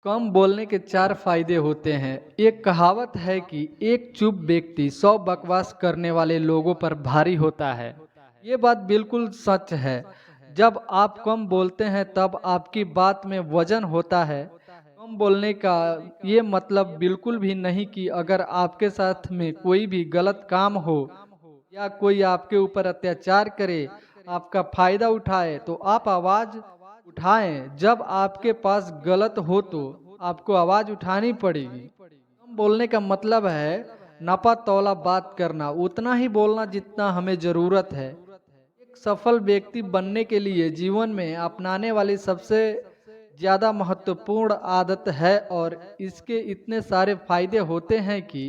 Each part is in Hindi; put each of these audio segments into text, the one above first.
कम बोलने के चार फायदे होते हैं। एक कहावत है कि एक चुप व्यक्ति 100 बकवास करने वाले लोगों पर भारी होता है। ये बात बिल्कुल सच है। जब आप कम बोलते हैं तब आपकी बात में वजन होता है। कम बोलने का ये मतलब बिल्कुल भी नहीं कि अगर आपके साथ में कोई भी गलत काम हो या कोई आपके ऊपर अत्याचार करे, आपका फायदा उठाए तो आप आवाज उठाएं। जब आपके पास गलत हो तो आपको आवाज उठानी पड़ेगी। कम बोलने का मतलब है नापा तौला बात करना, उतना ही बोलना जितना हमें जरूरत है। एक सफल व्यक्ति बनने के लिए जीवन में अपनाने वाली सबसे ज्यादा महत्वपूर्ण आदत है और इसके इतने सारे फायदे होते हैं कि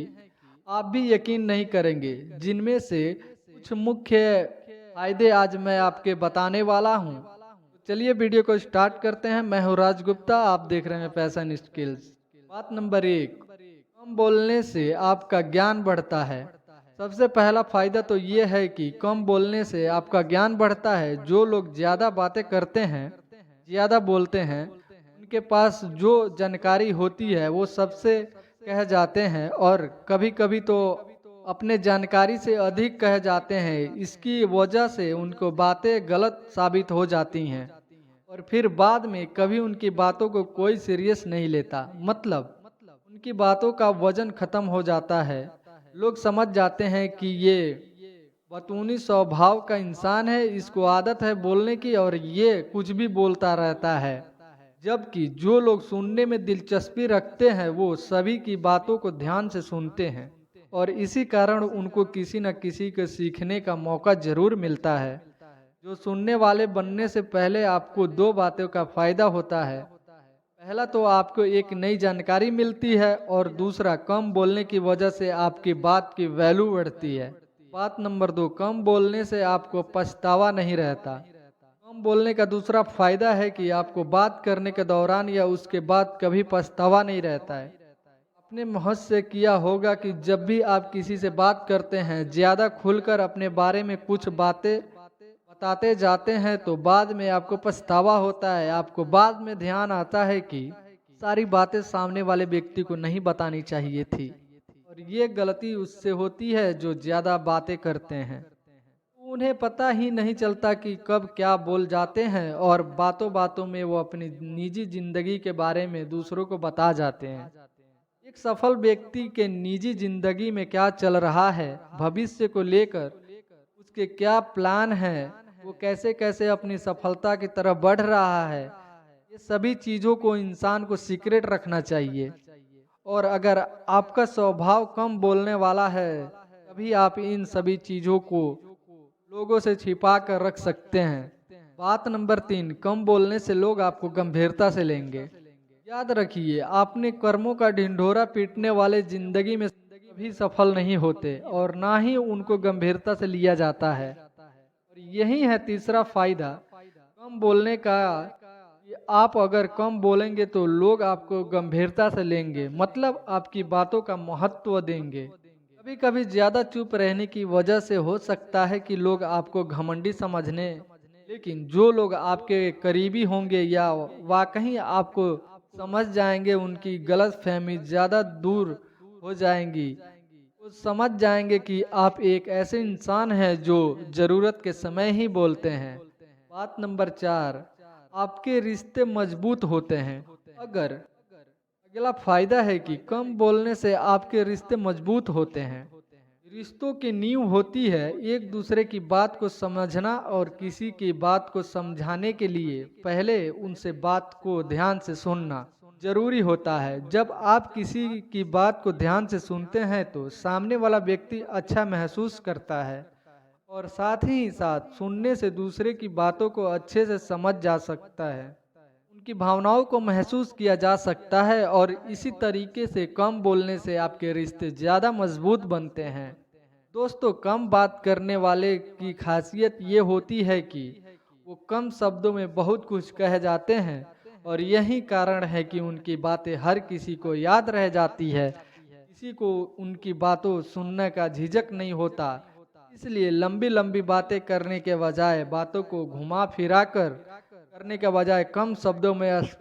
आप भी यकीन नहीं करेंगे। जिनमें से कुछ मुख्य फायदे आज मैं आपके बताने वाला हूँ। तो चलिए वीडियो को स्टार्ट करते हैं। मैं हूँ राज गुप्ता, आप देख रहे हैं फैशन स्किल्स। बात नंबर एक, कम बोलने से आपका ज्ञान बढ़ता है। सबसे पहला फायदा तो ये है कि कम बोलने से आपका ज्ञान बढ़ता है। जो लोग ज्यादा बातें करते हैं, ज्यादा बोलते हैं, उनके पास जो जानकारी होती है वो सबसे कह जाते हैं और कभी कभी तो अपने जानकारी से अधिक कह जाते हैं। इसकी वजह से उनको बातें गलत साबित हो जाती हैं और फिर बाद में कभी उनकी बातों को कोई सीरियस नहीं लेता। मतलब उनकी बातों का वजन खत्म हो जाता है। लोग समझ जाते हैं कि ये बतूनी स्वभाव का इंसान है, इसको आदत है बोलने की और ये कुछ भी बोलता रहता है। जबकि जो लोग सुनने में दिलचस्पी रखते हैं वो सभी की बातों को ध्यान से सुनते हैं और इसी कारण उनको किसी न किसी के सीखने का मौका जरूर मिलता है। जो सुनने वाले बनने से पहले आपको दो बातों का फायदा होता है। पहला तो आपको एक नई जानकारी मिलती है और दूसरा कम बोलने की वजह से आपकी बात की वैल्यू बढ़ती है। बात नंबर दो, कम बोलने से आपको पछतावा नहीं रहता। कम बोलने का दूसरा फायदा है कि आपको बात करने के दौरान या उसके बाद कभी पछतावा नहीं रहता है। अपने महज से किया होगा कि जब भी आप किसी से बात करते हैं, ज्यादा खुलकर अपने बारे में कुछ बातें बताते जाते हैं तो बाद में आपको पछतावा होता है। आपको बाद में ध्यान आता है कि सारी बातें सामने वाले व्यक्ति को नहीं बतानी चाहिए थी और ये गलती उससे होती है जो ज्यादा बातें करते हैं। उन्हें पता ही नहीं चलता कि कब क्या बोल जाते हैं और बातों बातों में वो अपनी निजी जिंदगी के बारे में दूसरों को बता जाते हैं। एक सफल व्यक्ति के निजी जिंदगी में क्या चल रहा है, भविष्य को लेकर उसके क्या प्लान हैं, वो कैसे कैसे अपनी सफलता की तरफ बढ़ रहा है, ये सभी चीज़ों को इंसान को सीक्रेट रखना चाहिए। और अगर आपका स्वभाव कम बोलने वाला है तभी आप इन सभी चीज़ों को लोगों से छिपा कर रख सकते हैं। बात नंबर तीन, कम बोलने से लोग आपको गंभीरता से लेंगे। याद रखिए, अपने कर्मों का ढिंढोरा पीटने वाले जिंदगी में कभी सफल नहीं होते और ना ही उनको गंभीरता से लिया जाता है। और यही है तीसरा फायदा कम बोलने का। कि आप अगर कम बोलेंगे तो लोग आपको गंभीरता से लेंगे, मतलब आपकी बातों का महत्व देंगे। कभी कभी ज्यादा चुप रहने की वजह से हो सकता है कि लोग आपको घमंडी समझने, लेकिन जो लोग आपके करीबी होंगे या वाकई आपको समझ जाएंगे, उनकी गलत फहमी ज्यादा दूर हो जाएंगी। वो समझ जाएंगे कि आप एक ऐसे इंसान हैं जो जरूरत के समय ही बोलते हैं। बात नंबर चार, आपके रिश्ते मजबूत होते हैं। अगर अगला फायदा है कि कम बोलने से आपके रिश्ते मजबूत होते हैं। रिश्तों की नींव होती है एक दूसरे की बात को समझना और किसी की बात को समझाने के लिए पहले उनसे बात को ध्यान से सुनना जरूरी होता है। जब आप किसी की बात को ध्यान से सुनते हैं तो सामने वाला व्यक्ति अच्छा महसूस करता है और साथ ही साथ सुनने से दूसरे की बातों को अच्छे से समझ जा सकता है, उनकी भावनाओं को महसूस किया जा सकता है और इसी तरीके से कम बोलने से आपके रिश्ते ज़्यादा मजबूत बनते हैं। दोस्तों, कम बात करने वाले की खासियत ये होती है कि वो कम शब्दों में बहुत कुछ कह जाते हैं और यही कारण है कि उनकी बातें हर किसी को याद रह जाती है। किसी को उनकी बातों सुनने का झिझक नहीं होता। इसलिए लंबी लंबी बातें करने के बजाय, बातों को घुमा फिरा कर करने के बजाय कम शब्दों में स्पष्ट